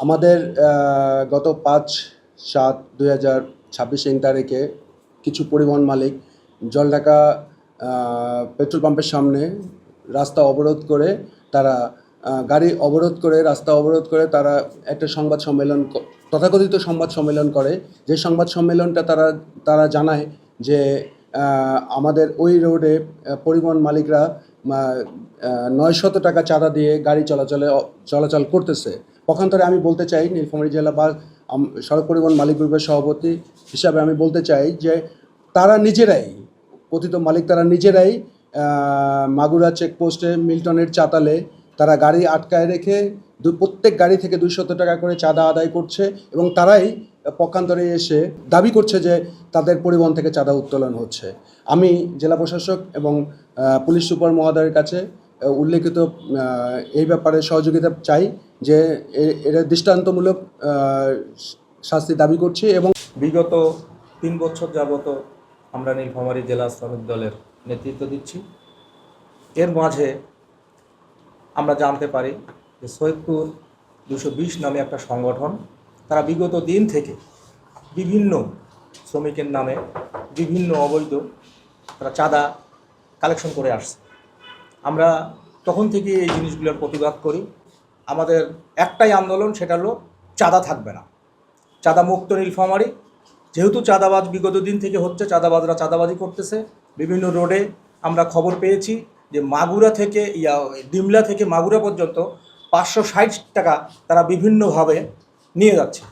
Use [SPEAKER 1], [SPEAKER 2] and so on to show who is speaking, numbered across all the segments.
[SPEAKER 1] আমাদের গত ৫/৭/২০২৬ তারিখে কিছু পরিবহন মালিক জলঢাকা পেট্রোল পাম্পের সামনে রাস্তা অবরোধ করে তারা গাড়ি অবরোধ করে রাস্তা অবরোধ করে তারা একটা সংবাদ সম্মেলন তথাকথিত সংবাদ সম্মেলন করে। যে সংবাদ সম্মেলনটা তারা জানায় যে আমাদের ওই রোডে পরিবহন মালিকরা ৯০০ টাকা চাঁদা দিয়ে গাড়ি চলাচল করতেছে। পক্ষান্তরে আমি বলতে চাই, নীলফামারী জেলা বা সড়ক পরিবহন মালিক গ্রুপের সভাপতি হিসাবে আমি বলতে চাই যে তারা নিজেরাই কথিত মালিক, তারা নিজেরাই মাগুরা চেকপোস্টে মিল্টনের চাতালে তারা গাড়ি আটকায় রেখে প্রত্যেক গাড়ি থেকে ২০০ টাকা করে চাঁদা আদায় করছে এবং তারাই পক্ষান্তরে এসে দাবি করছে যে তাদের পরিবহন থেকে চাঁদা উত্তোলন হচ্ছে। আমি জেলা প্রশাসক এবং পুলিশ সুপার মহোদয়ের কাছে উল্লেখিত এই ব্যাপারে সহযোগিতা চাই যে এর দৃষ্টান্তমূলক শাস্তি দাবি করছি। এবং
[SPEAKER 2] বিগত ৩ বছর যাবত আমরা নীলফামারী জেলা শ্রমিক দলের নেতৃত্ব দিচ্ছি। এর মাঝে আমরা জানতে পারি যে সৈয়দপুর ২২০ নামে একটা সংগঠন, তারা বিগত দিন থেকে বিভিন্ন শ্রমিকের নামে বিভিন্ন অবৈধ তারা চাঁদা কালেকশন করে আসছে। আমরা তখন থেকে এই জিনিসগুলোর প্রতিবাদ করি। আমাদের একটাই আন্দোলন, সেটা হলো চাঁদা থাকবে না, চাঁদা মুক্ত নীলফামারী। যেহেতু চাঁদাবাজ বিগত দিন থেকে হচ্ছে, চাঁদাবাজরা চাঁদাবাজি করতেছে বিভিন্ন রোডে। আমরা খবর পেয়েছি যে মাগুরা থেকে ডিমলা থেকে মাগুরা পর্যন্ত ৫৬০ টাকা তারা বিভিন্নভাবে নিয়ে যাচ্ছে।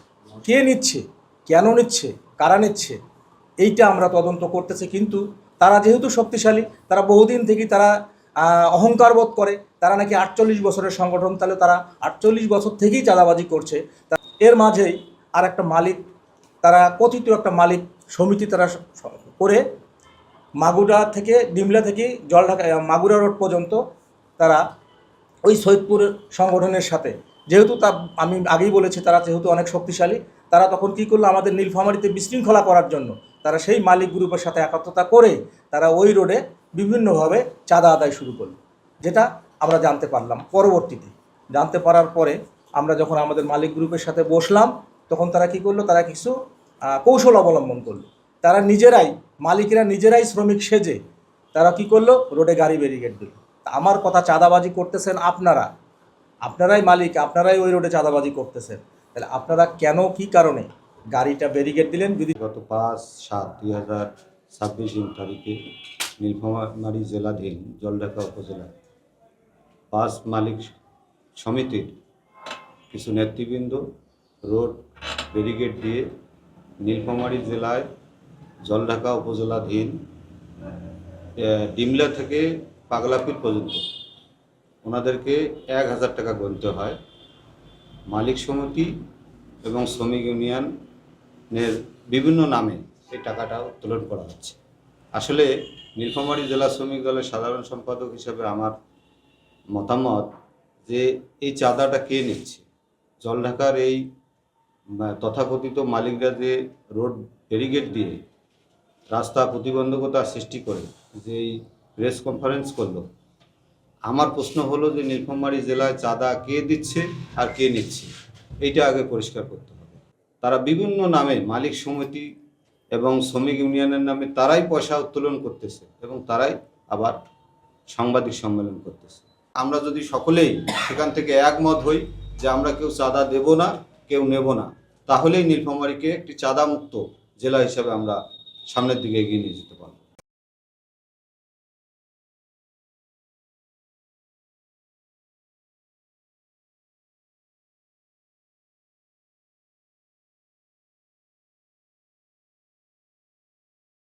[SPEAKER 2] কে নিচ্ছে, কেন নিচ্ছে, কারা নিচ্ছে, এইটা আমরা তদন্ত করতেছি। কিন্তু তারা যেহেতু শক্তিশালী, তারা বহুদিন থেকেই তারা অহংকার বোধ করে, তারা নাকি ৪৮ বছরের সংগঠন, তাহলে তারা ৪৮ বছর থেকেই চাঁদাবাজি করছে। এর মাঝেই আর একটা মালিক, তারা কথিত একটা মালিক সমিতি তারা করে মাগুরা থেকে ডিমলা থেকে জলঢাকা মাগুরা রোড পর্যন্ত তারা ওই সৈয়দপুর সংগঠনের সাথে, যেহেতু আমি আগেই বলেছি তারা যেহেতু অনেক শক্তিশালী, তারা তখন কী করলো, আমাদের নীলফামারীতে বিশৃঙ্খলা করার জন্য তারা সেই মালিক গ্রুপের সাথে একাত্মতা করে তারা ওই রোডে বিভিন্নভাবে চাঁদা আদায় শুরু করলো, যেটা আমরা জানতে পারলাম। পরবর্তীতে জানতে পারার পরে আমরা যখন আমাদের মালিক গ্রুপের সাথে বসলাম, তখন তারা কী করলো, তারা কিছু কৌশল অবলম্বন করলো। তারা নিজেরাই, মালিকেরা নিজেরাই শ্রমিক সেজে তারা কী করলো, রোডে গাড়ি ব্যারিকেড দিল। আমার কথা, চাঁদাবাজি করতেছেন আপনারাই মালিক, আপনারাই ওই রোডে চাঁদাবাজি করতেছেন, তাহলে আপনারা কেন, কি কারণে গাড়িটা ব্যারিকেড দিলেন? যদি
[SPEAKER 3] গত ৫/৭/২০২৬ তারিখে নীলফামারী জেলাধীন জলঢাকা উপজেলা বাস মালিক সমিতির কিছু নেতৃবৃন্দ রোড ব্যারিকেড দিয়ে নীলফামারী জেলায় জলঢাকা উপজেলাধীন ডিমলা থেকে পাগলাপীর পর্যন্ত ওনাদেরকে ১,০০০ টাকা গুনতে হয়। মালিক সমিতি এবং শ্রমিক ইউনিয়নের বিভিন্ন নামে এই টাকাটা উত্তোলন করা হচ্ছে। আসলে নীলফামারী জেলা শ্রমিক দলের সাধারণ সম্পাদক হিসেবে আমার মতামত যে এই চাঁদাটা কে নিচ্ছে, জলঢাকার এই তথাকথিত মালিকরা যে রোড ব্যারিকেড দিয়ে রাস্তা প্রতিবন্ধকতা সৃষ্টি করে যে এই প্রেস কনফারেন্স করলো, আমার প্রশ্ন হলো যে নীলফামারী জেলায় চাঁদা কে দিচ্ছে আর কে নিচ্ছে, এইটা আগে পরিষ্কার করতে হবে। তারা বিভিন্ন নামে মালিক সমিতি এবং শ্রমিক ইউনিয়নের নামে তারাই পয়সা উত্তোলন করতেছে এবং তারাই আবার সাংবাদিক সম্মেলন করতেছে। আমরা যদি সকলেই সেখান থেকে একমত হই যে আমরা কেউ চাঁদা দেব না, কেউ নেব না, তাহলেই নীলফামারীকে একটি চাঁদামুক্ত জেলা হিসেবে আমরা সামনের দিকে এগিয়ে নিয়ে যেতে পারব।